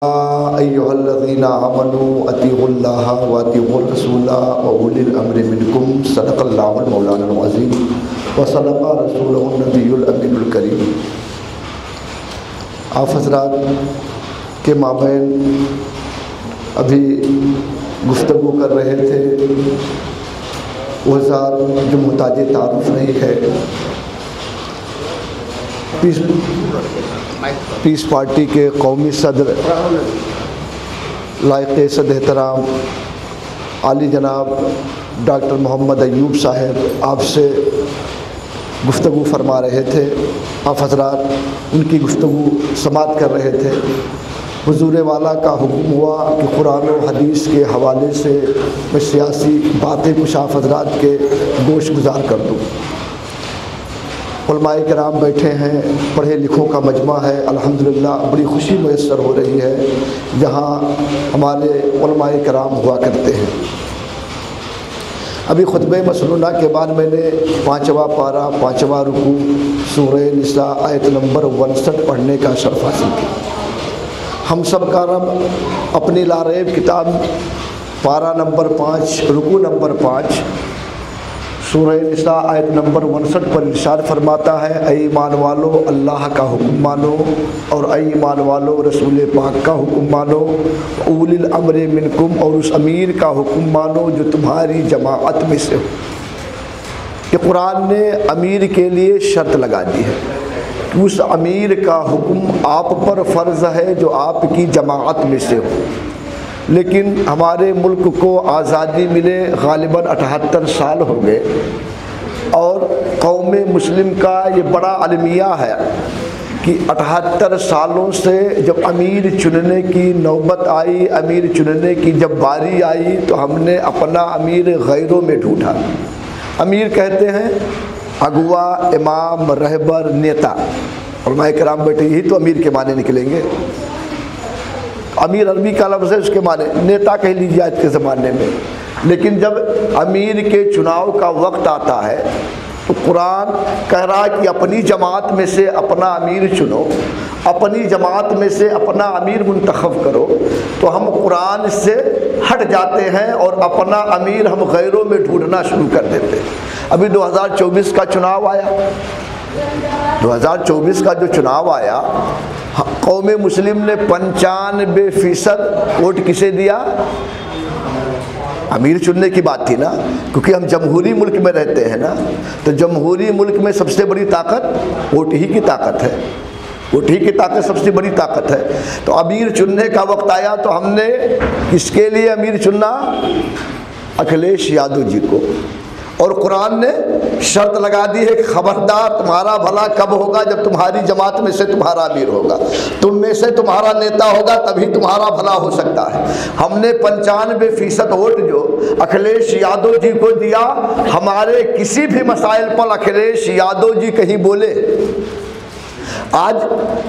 अय्युहल्लज़ीना आमनू अतीउल्लाह व अतीउर रसूला व उलिल अम्रि मिनकुम सदक़ल्लाहुल मौलानाल अज़ीम व सदक़ा रसूलुहुन नबियुल अमीनुल करीम। आप हज़रात के माबैन अभी गुफ्तगू कर रहे थे, वो ज़ात जो मुहताज तारुफ़ नहीं है, पीस पार्टी के कौमी सदर लायक़ सद एहतराम आली जनाब डॉक्टर मोहम्मद अयूब साहब आपसे गुफ्तगू फरमा रहे थे। आप हज़रात उनकी गुफ्तगू समात कर रहे थे। हुज़ूर वाला का हुक्म हुआ कि कुरान और हदीस के हवाले से मैं सियासी बातें कुछ आप हज़रात के गोश गुजार कर दूँ। उलमाए किराम बैठे हैं, पढ़े लिखों का मजमा है, अल्हम्दुलिल्लाह बड़ी खुशी मैसर हो रही है जहाँ हमारे उलमाए किराम हुआ करते हैं। अभी खुतबे मसनूना के बाद मैंने 5वां पारा 5वां रुकू सूरह निसा आयत नंबर 59 पढ़ने का शर्फ हासिल किया। हम सब का रब अपनी लारेब किताब पारा नंबर 5 रुकू नंबर 5 सूरह निसा आयत नंबर 59 पर इरशाद फरमाता है, ऐ ईमान वालो अल्लाह का हुक्म मानो और ऐ ईमान वालो रसूल पाक का हुक्म मानो, उलिल अम्रे मिनकुम और उस अमीर का हुक्म मानो जो तुम्हारी जमाअत में से हो। कि कुरान ने अमीर के लिए शर्त लगा दी है कि उस अमीर का हुक्म आप पर फ़र्ज़ है जो आपकी जमाअत में से हो। लेकिन हमारे मुल्क को आज़ादी मिले गालिबन 78 साल हो गए और कौम मुस्लिम का ये बड़ा अलमिया है कि 78 सालों से जब अमीर चुनने की नौबत आई, अमीर चुनने की जब बारी आई तो हमने अपना अमीर गैरों में ढूंढा। अमीर कहते हैं अगुआ, इमाम, रहबर, नेता। उलमाए किराम बैठे, यही तो अमीर के माने निकलेंगे। अमीर अरबी का लफ्ज़ है, उसके माने नेता कह लीजिए आज के ज़माने में। लेकिन जब अमीर के चुनाव का वक्त आता है तो कुरान कह रहा है कि अपनी जमात में से अपना अमीर चुनो, अपनी जमात में से अपना अमीर मुंतखब करो। तो हम कुरान से हट जाते हैं और अपना अमीर हम गैरों में ढूंढना शुरू कर देते हैं। अभी 2024 का चुनाव आया, 2024 का जो चुनाव आया, कौम मुस्लिम ने 95% वोट किसे दिया? अमीर चुनने की बात थी ना, क्योंकि हम जमहूरी मुल्क में रहते हैं ना, तो जमहूरी मुल्क में सबसे बड़ी ताकत वोट ही की ताकत है। वोट ही की ताकत सबसे बड़ी ताकत है। तो अमीर चुनने का वक्त आया तो हमने किसके लिए अमीर चुना? अखिलेश यादव जी को। और कुरान ने शर्त लगा दी है कि खबरदार तुम्हारा भला कब होगा? जब तुम्हारी जमात में से तुम्हारा अमीर होगा, तुम में से तुम्हारा नेता होगा, तभी तुम्हारा भला हो सकता है। हमने 95% वोट जो अखिलेश यादव जी को दिया, हमारे किसी भी मसाइल पर अखिलेश यादव जी कहीं बोले? आज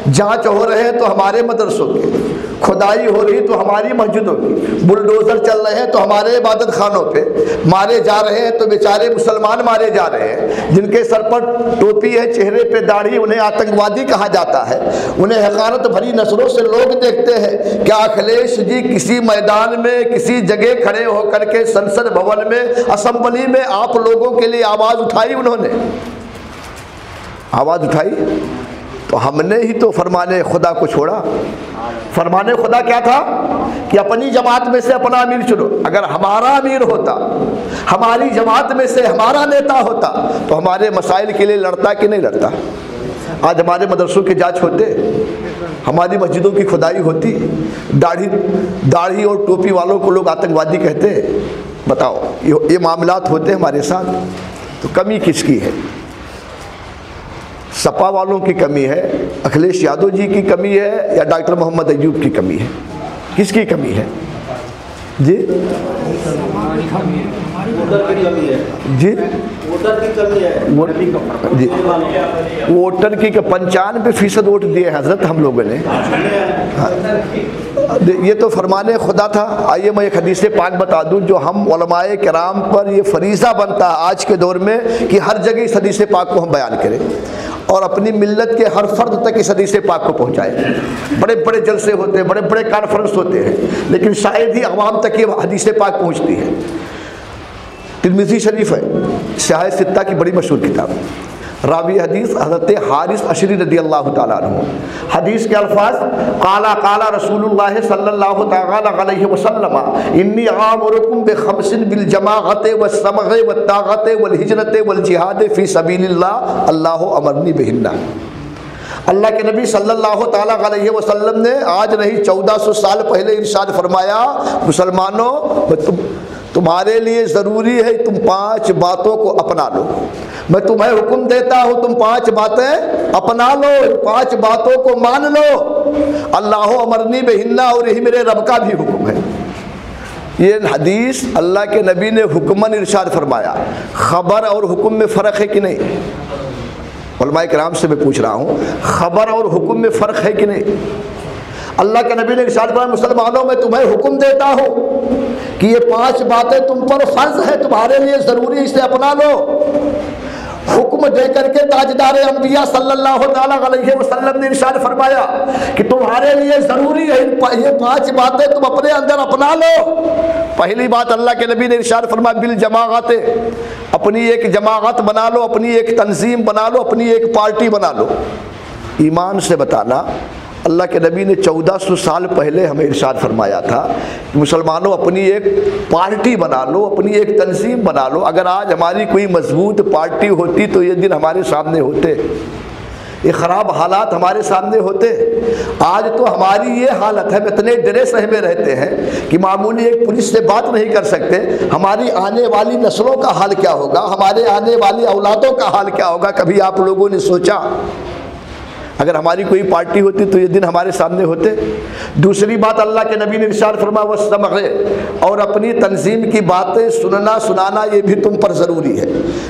जांच हो रहे हैं तो हमारे मदरसों की, खुदाई हो रही तो हमारी मस्जिदों की, बुलडोज़र चल रहे हैं तो हमारे इबादत खानों पे, मारे जा रहे हैं तो बेचारे मुसलमान मारे जा रहे हैं जिनके सर पर टोपी है, चेहरे पे दाढ़ी, उन्हें आतंकवादी कहा जाता है। उन्हें हक़ारत भरी नज़रों से लोग देखते हैं। क्या अखिलेश जी किसी मैदान में किसी जगह खड़े होकर के संसद भवन में, असम्बली में आप लोगों के लिए आवाज़ उठाई? उन्होंने आवाज़ उठाई? तो हमने ही तो फरमाने खुदा को छोड़ा। फरमाने खुदा क्या था कि अपनी जमात में से अपना अमीर चुनो। अगर हमारा अमीर होता, हमारी जमात में से हमारा नेता होता, तो हमारे मसाइल के लिए लड़ता कि नहीं लड़ता? आज हमारे मदरसों के जांच होते, हमारी मस्जिदों की खुदाई होती, दाढ़ी और टोपी वालों को लोग आतंकवादी कहते। बताओ, ये मामलात होते हमारे साथ, तो कमी किसकी है? सपा वालों की कमी है, अखिलेश यादव जी की कमी है, या डॉक्टर मोहम्मद अयूब की कमी है? किसकी कमी है जी? जी वोटर की कमी है जी। वोटर की 95% वोट दिए हजरत हम लोगों ने। ये तो फरमाने खुदा था। आइए मैं एक हदीस पाक बता दूं जो हम उलमाए किराम पर ये फरीज़ा बनता है आज के दौर में कि हर जगह इस हदीस पाक को हम बयान करें और अपनी मिल्लत के हर फर्द तक इस हदीस पाक को पहुँचाएँ। बड़े बड़े जलसे होते हैं, बड़े बड़े कॉन्फ्रेंस होते हैं, लेकिन शायद ही अवाम तक ये हदीस पाक पहुँचती है। तिरमिज़ी शरीफ है, सियाह सित्ता की बड़ी मशहूर किताब। रावी हदीस हज़रत हारिस अशरी रदी अल्लाह ताला अन्हु। हदीस के अल्फाज काला काला रसूलुल्लाह सल्लल्लाहु ताला अलैहि वसल्लम इन्नी आमुरुकुम बिखम्सिन बिल जमाअत व समग़ व ताक़त वल हिजरत वल जिहाद फ़ी सबीलिल्लाह अल्लाहु अमरनी बिहिन्ना। अल्लाह के नबी सल्लल्लाहु ताला अलैहि वसल्लम ने आज नहीं 1400 साल पहले इरशाद फरमाया, मुसलमानों तुम्हारे लिए ज़रूरी है तुम 5 बातों को अपना लो। मैं तुम्हें हुक्म देता हूँ तुम 5 बातें अपना लो, 5 बातों को मान लो। अल्लाह अमरनी बिहिन्ना, और यही मेरे रब का भी हुक्म है। ये हदीस अल्लाह के नबी ने हुक्मन इरशाद फरमाया। खबर और हुक्म में फ़र्क है कि नहीं? उलमाए किराम से मैं पूछ रहा हूँ, खबर और हुक्म में फ़र्क है कि नहीं? अल्लाह के नबी ने इरशाद फरमाया, मुसलमानों मैं तुम्हें हुक्म देता हूँ कि ये 5 बातें तुम पर फ़र्ज है, तुम्हारे लिए ज़रूरी, इसे अपना लो। हुक्म दे करके ताजदार अंबिया सल्लल्लाहु ताला अलैहि वसल्लम ने इरशाद फरमाया कि तुम्हारे लिए ज़रूरी है ये 5 बातें तुम अपने अंदर अपना लो। पहली बात अल्लाह के नबी ने इरशाद फरमाया बिल जमाअत, अपनी एक जमाअत बना लो, अपनी एक तंजीम बना लो, अपनी एक पार्टी बना लो। ईमान से बताना, अल्लाह के नबी ने 1400 साल पहले हमें इरशाद फरमाया था कि मुसलमानों अपनी एक पार्टी बना लो, अपनी एक तंजीम बना लो। अगर आज हमारी कोई मजबूत पार्टी होती तो ये दिन हमारे सामने होते, ये ख़राब हालात हमारे सामने होते। आज तो हमारी ये हालत है, इतने डरे सहमे रहते हैं कि मामूली एक पुलिस से बात नहीं कर सकते। हमारी आने वाली नस्लों का हाल क्या होगा, हमारे आने वाली औलादों का हाल क्या होगा? कभी आप लोगों ने सोचा अगर हमारी कोई पार्टी होती तो ये दिन हमारे सामने होते? दूसरी बात अल्लाह के नबी ने इरशाद फरमाया वह समग़, और अपनी तंजीम की बातें सुनना सुनाना ये भी तुम पर ज़रूरी है,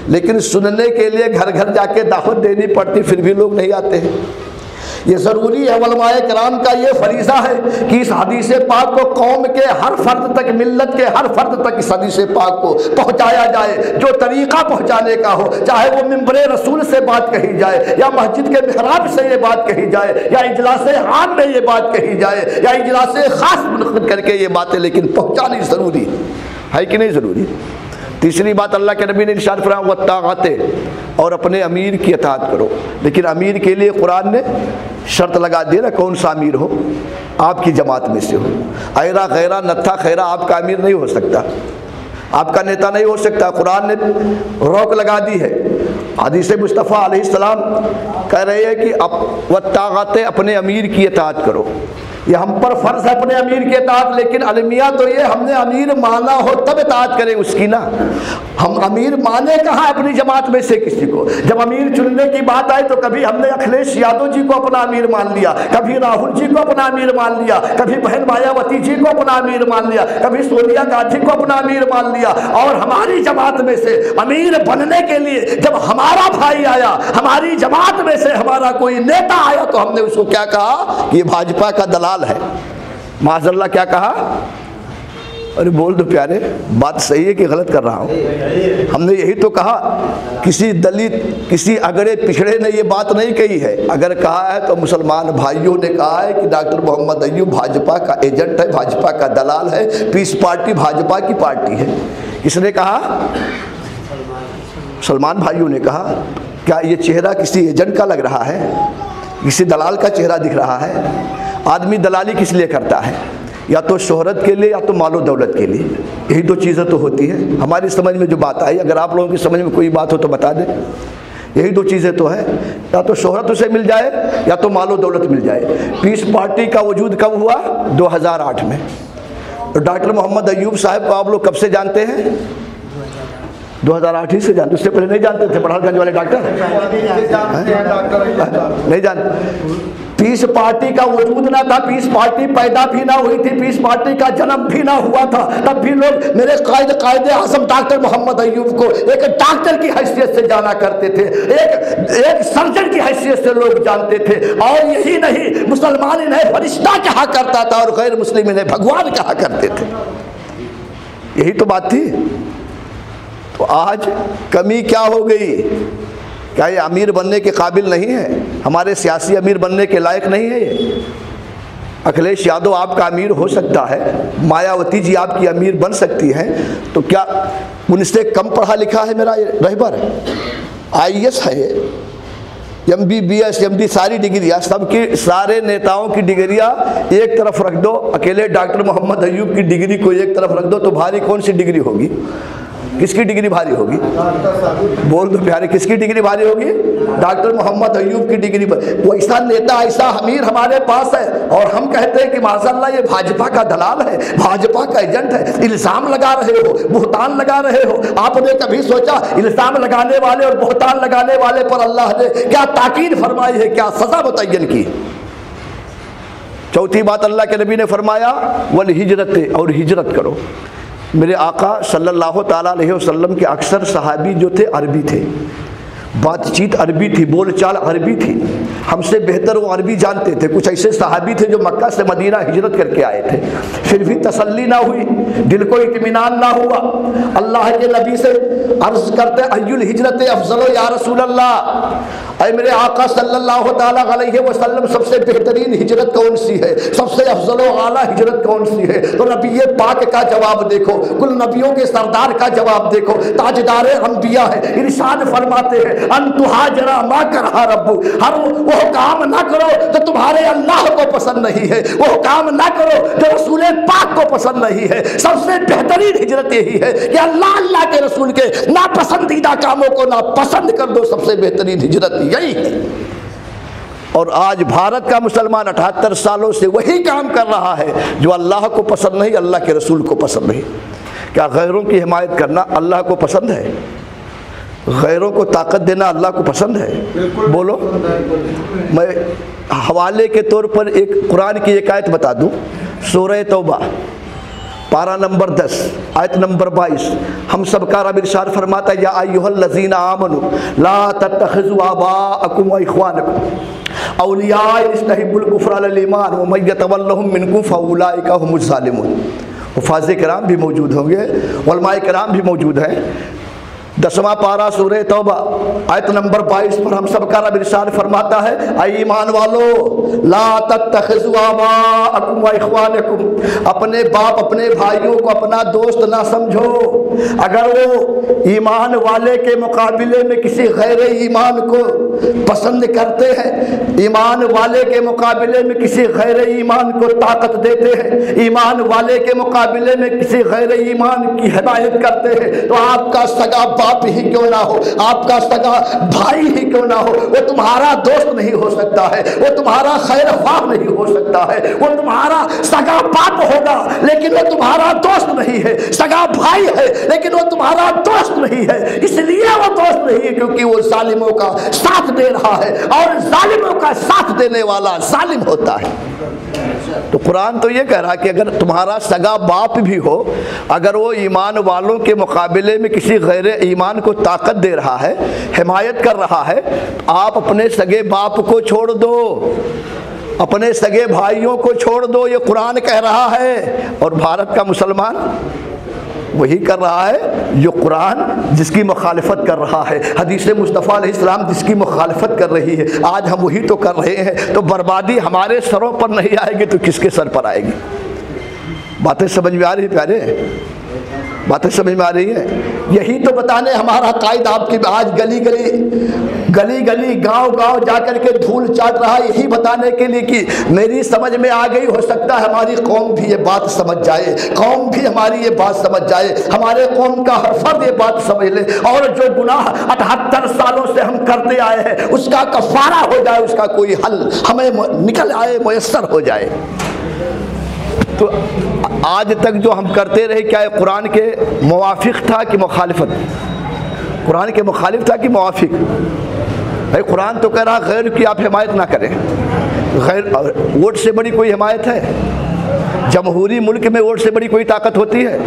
लेकिन सुनने के लिए घर घर जाके दावत देनी पड़ती, फिर भी लोग नहीं आते हैं। ये ज़रूरी है, उलमाए किराम का ये फरीज़ा है कि इस हदीस पाक को कौम के हर फर्द तक, मिल्लत के हर फर्द तक इस हदीस पाक को पहुँचाया जाए। जो तरीक़ा पहुँचाने का हो, चाहे वो मिंबरे रसूल से बात कही जाए, या मस्जिद के मिहराब से ये बात कही जाए, या इजलासे आम में ये बात कही जाए, या इजलासे ख़ास मुनक़िद करके ये बातें, लेकिन पहुँचानी ज़रूरी है कि नहीं ज़रूरी? तीसरी बात अल्लाह के नबी ने इरशाद फरमाया वत्ताक़त, और अपने अमीर की इताअत करो। लेकिन अमीर के लिए कुरान ने शर्त लगा दी ना, कौन सा अमीर हो? आपकी जमात में से हो। ऐरा गैरा नत्था खैरा आपका अमीर नहीं हो सकता, आपका नेता नहीं हो सकता। कुरान ने रोक लगा दी है। हदीस मुस्तफ़ा अलैहिस्सलाम कह रहे हैं कि वत्ताक़त, अपने अमीर की इताअत करो। ये हम पर फ़र्ज़ है अपने अमीर के इताअत, लेकिन अलमिया तो ये हमने अमीर माना हो तब इताअत करें उसकी ना। हम अमीर माने कहाँ अपनी जमात में से किसी को? जब अमीर चुनने की बात आए तो कभी हमने अखिलेश यादव जी को अपना अमीर मान लिया, कभी राहुल जी को अपना अमीर मान लिया, कभी बहन मायावती जी को अपना अमीर मान लिया, कभी सोनिया गांधी को अपना अमीर मान लिया। और हमारी जमात में से अमीर बनने के लिए जब हमारा भाई आया, हमारी जमात में से हमारा कोई नेता आया, तो हमने उसको क्या कहा? ये भाजपा का दलाल है। माज़अल्लाह क्या कहा? अरे बोल दो प्यारे, बात सही है कि गलत कर रहा हूँ? हमने यही तो कहा। किसी दलित, किसी अगड़े पिछड़े ने ये बात नहीं कही है। अगर कहा है तो मुसलमान भाइयों ने कहा है कि डॉक्टर मोहम्मद अय्यूब भाजपा का एजेंट है, भाजपा का दलाल है, पीस पार्टी भाजपा की पार्टी है। किसने कहा? मुसलमान भाइयों ने कहा। क्या ये चेहरा किसी एजेंट का लग रहा है? किसी दलाल का चेहरा दिख रहा है? आदमी दलाली किस लिए करता है? या तो शोहरत के लिए, या तो मालो दौलत के लिए। यही दो चीज़ें तो होती है। हमारी समझ में जो बात आई, अगर आप लोगों की समझ में कोई बात हो तो बता दें। यही दो चीज़ें तो है, या तो शोहरत उसे मिल जाए, या तो मालो दौलत मिल जाए। पीस पार्टी का वजूद कब हुआ? 2008 में। तो डॉक्टर मोहम्मद अय्यूब साहब को आप लोग कब से जानते हैं? 2008 ही से जानते, उससे पहले नहीं जानते थे? बड़हलगंज वाले डॉक्टर नहीं जानते। पीस पार्टी का वजूद ना था, पीस पार्टी पैदा भी ना हुई थी, पीस पार्टी का जन्म भी ना हुआ था, तब भी लोग मेरे कायदे आज़म डॉक्टर मोहम्मद अय्यूब को एक डॉक्टर की हैसियत से जाना करते थे, एक सर्जन की हैसियत से लोग जानते थे। और यही नहीं, मुसलमान इन्हें फरिश्ता कहा करता था और गैर मुस्लिम इन्हें भगवान कहा करते थे। यही तो बात थी। तो आज कमी क्या हो गई? क्या ये अमीर बनने के काबिल नहीं है? हमारे सियासी अमीर बनने के लायक नहीं है ये? अखिलेश यादव आपका अमीर हो सकता है, मायावती जी आपकी अमीर बन सकती हैं, तो क्या उनसे कम पढ़ा लिखा है मेरा रहबर? IAS है, MBBS MD सारी डिग्रियाँ, सबकी सारे नेताओं की डिग्रियाँ एक तरफ रख दो, अकेले डॉक्टर मोहम्मद अय्यूब की डिग्री को एक तरफ रख दो, तो भारी कौन सी डिग्री होगी? किसकी डिग्री भारी होगी? बोल दो प्यारे, किसकी डिग्री भारी होगी? डॉक्टर मोहम्मद अय्यूब की डिग्री। वो ऐसा नेता, ऐसा अमीर हमारे पास है, और हम कहते हैं कि माशाअल्लाह ये भाजपा का दलाल है, भाजपा का एजेंट है। इल्जाम लगा रहे हो, बुहतान लगा रहे हो। आपने कभी सोचा इल्जाम लगाने वाले और बुहतान लगाने वाले पर अल्लाह ने क्या ताकीद फरमाई है, क्या सजा मुतय्यन की? चौथी बात अल्लाह के नबी ने फरमाया वल हिजरत, और हिजरत करो। मेरे आका सल्लल्लाहु ताला अलैहि वसल्लम के अक्सर सहाबी जो थे अरबी थे, बातचीत अरबी थी, बोलचाल अरबी थी, हमसे बेहतर वो अरबी जानते थे। कुछ ऐसे सहाबी थे जो मक्का से मदीना हिजरत करके आए थे, फिर भी तसल्ली ना हुई, दिल को इत्मीनान ना हुआ। अल्लाह के नबी से अर्ज करते अय्युल हिजरत अफजल या रसूल अल्लाह, ऐ मेरे आका सल्लल्लाहु ताला अलैहि वसल्लम सबसे बेहतरीन हिजरत कौन सी है, सबसे अफजल आला हिजरत कौन सी है? तो नबी पाक का जवाब देखो, कुल नबियों के सरदार का जवाब देखो, ताजदार अंबिया है, इरशाद फरमाते हैं अंतुहाजरा मा करहा रब्बु, हर वो काम ना करो जो तुम्हारे अल्लाह को पसंद नहीं है, वो काम ना करो जो रसूल पाक को पसंद नहीं है। सबसे बेहतरीन हिजरत यही है कि अल्लाह के रसूल के नापसंदीदा कामों को नापसंद कर दो, सबसे बेहतरीन हिजरत यही है। और आज भारत का मुसलमान 78 सालों से वही काम कर रहा है जो अल्लाह को पसंद नहीं, अल्लाह के रसूल को पसंद नहीं। क्या गैरों की हिमायत करना अल्लाह को पसंद है? गैरों को ताकत देना अल्लाह को पसंद है? बोलो। मैं हवाले के तौर पर एक कुरान की एक आयत बता दूं, सूरह तौबा पारा नंबर 10 आयत नंबर 22। हम सबका रब इरशाद फरमाता है या अय्युहल्लज़ीना आमनू ला तत्तखिज़ू आबाअकुम व इख्वानकुम औलिया इस्तहिब्बुल कुफ्र अलल ईमान व मन यतवल्लहुम मिनकुम फउलाइका हुमुज़ ज़ालिमून। हुफ़ाज़ किराम भी मौजूद होंगे, उलमाए किराम भी मौजूद हैं। 10वां पारा सूरह तौबा आयत नंबर 22 पर हम सबका रब इरशाद फरमाता है ऐ ईमान वालो ला तत्तखिज़ू आबाअकुम व इख्वानकुम, अपने बाप अपने भाइयों को अपना दोस्त ना समझो। अगर वो ईमान वाले के मुकाबले में किसी गैर ईमान को पसंद करते हैं, ईमान वाले के मुकाबले में किसी गैर ईमान को ताकत देते हैं, ईमान वाले के मुकाबले में किसी गैर ईमान की हिमायत करते हैं, तो आपका सगा बाप ही क्यों ना हो, आपका सगा भाई ही क्यों ना हो, वो तुम्हारा दोस्त नहीं हो सकता है, वो तुम्हारा खैर ख्वाह नहीं हो सकता है। वो तुम्हारा सगा बाप होगा लेकिन वो तुम्हारा दोस्त नहीं है, सगा भाई है लेकिन वो तुम्हारा दोस्त नहीं है। इसलिए वो दोस्त नहीं है क्योंकि वो जालिमों का साथ दे रहा है, और जालिमों का साथ देने वाला जालिम होता है। तो कुरान तो ये कह रहा है कि अगर तुम्हारा सगा बाप भी हो, अगर वो ईमान वालों के मुकाबले में किसी गैर ईमान को ताकत दे रहा है, हिमायत कर रहा है, आप अपने सगे बाप को छोड़ दो, अपने सगे भाइयों को छोड़ दो, ये कुरान कह रहा है। और भारत का मुसलमान वही कर रहा है जो कुरान जिसकी मुखालिफत कर रहा है, हदीस मुस्तफ़ा अलैहिस्सलाम जिसकी मुखालिफत कर रही है। आज हम वही तो कर रहे हैं, तो बर्बादी हमारे सरों पर नहीं आएगी तो किसके सर पर आएगी? बातें समझ में आ रही है प्यारे? बातें समझ में आ रही है? यही तो बताने हमारा कायद आपकी आज गली गली गांव गांव जाकर के धूल चाट रहा है, यही बताने के लिए कि मेरी समझ में आ गई, हो सकता है हमारी कौम भी ये बात समझ जाए, कौम भी हमारी ये बात समझ जाए, हमारे कौम का हर फर्द ये बात समझ ले, और जो गुनाह 78 सालों से हम करते आए हैं उसका कफारा हो जाए, उसका कोई हल हमें निकल आए, मुयस्सर हो जाए। तो आज तक जो हम करते रहे क्या कुरान के मुवाफिक था कि मुखालिफत? कुरान के मुखालिफ था कि मुवाफिक? भाई कुरान तो कह रहा गैर की आप हिमायत ना करें, वोट से बड़ी कोई हिमायत है? जमहूरी मुल्क में वोट से बड़ी कोई ताकत होती है?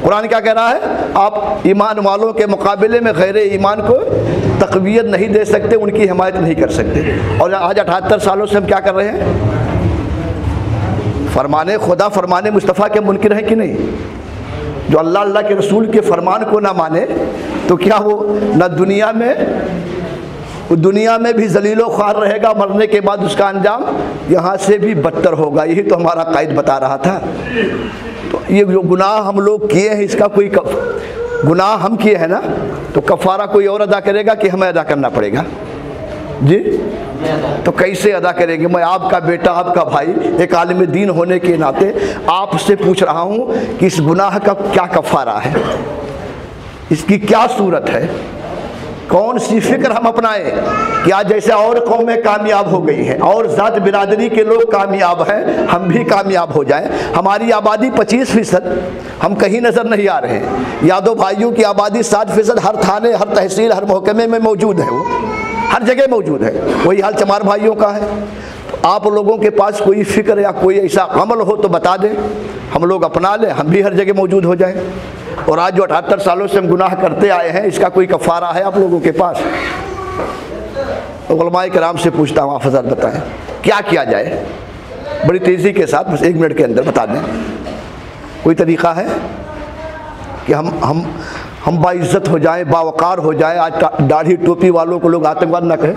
कुरान क्या कह रहा है? आप ईमान वालों के मुकाबले में गैर ईमान को तक़वियत नहीं दे सकते, उनकी हिमायत नहीं कर सकते। और आज 78 सालों से हम क्या कर रहे हैं? फरमाने खुदा, फरमाने मुस्तफ़ा के मुनकिर हैं कि नहीं? जो अल्लाह अल्लाह के रसूल के फरमान को ना माने तो क्या वो न दुनिया में भी जलीलो ख्वार रहेगा, मरने के बाद उसका अंजाम यहाँ से भी बदतर होगा। यही तो हमारा कायद बता रहा था। तो ये जो गुनाह हम लोग किए हैं, इसका कोई गुनाह हम किए हैं ना, तो कफ़ारा कोई और अदा करेगा कि हमें अदा करना पड़ेगा? जी, तो कैसे अदा करेंगे? मैं आपका बेटा, आपका भाई, एक आलिम दीन होने के नाते आपसे पूछ रहा हूँ कि इस गुनाह का क्या कफ़ारा है, इसकी क्या सूरत है, कौन सी फिक्र हम अपनाएं कि आज जैसे और कौमें कामयाब हो गई हैं और ज़ात बिरादरी के लोग कामयाब हैं, हम भी कामयाब हो जाएं। हमारी आबादी 25%, हम कहीं नज़र नहीं आ रहे हैं। यादव भाइयों की आबादी 7%, हर थाने, हर तहसील, हर महकमे में मौजूद है, वो हर जगह मौजूद है। वही हाल चमार भाइयों का है। तो आप लोगों के पास कोई फ़िक्र या कोई ऐसा अमल हो तो बता दें, हम लोग अपना लें, हम भी हर जगह मौजूद हो जाएं। और आज जो 78 सालों से हम गुनाह करते आए हैं, इसका कोई कफ़ारा है आप लोगों के पास? उलमाए किराम से पूछता हूँ, आप हज़रत बताएं क्या किया जाए? बड़ी तेज़ी के साथ, बस 1 मिनट के अंदर बता दें। कोई तरीक़ा है कि हम बाइज़्ज़त हो जाएं, बावकार हो जाएं? आज दाढ़ी टोपी वालों को लोग आतंकवाद ना कहें।